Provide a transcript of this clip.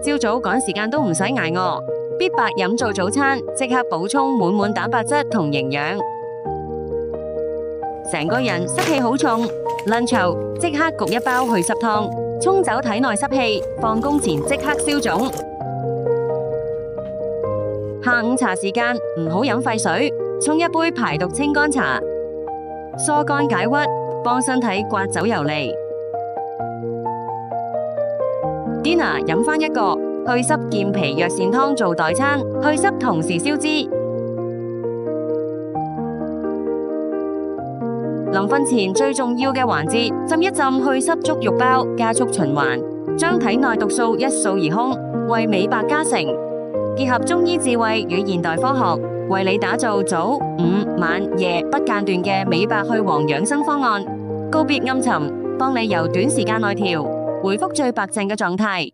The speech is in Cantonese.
朝早趕時間都唔使捱餓，必白飲做早餐，即刻補充滿滿蛋白質同營養。成個人濕氣好重，lunch後即刻焗一包去濕湯，沖走體內濕氣，放工前即刻消腫。下午茶時間唔好飲廢水，沖一杯排毒清肝茶，疏肝解鬱，幫身體刮走油膩。Dinner 飲返一個去濕健脾藥膳湯做代餐，去濕同時消脂。臨瞓前最重要嘅環節，浸一浸去濕足浴包，加速循環，將體內毒素一掃而空，為美白加成。結合中醫智慧與現代科學，為你打造早、午、晚、夜不間斷嘅美白去黃養生方案。告別暗沉，幫你由短時間內調，回復最白淨嘅狀態。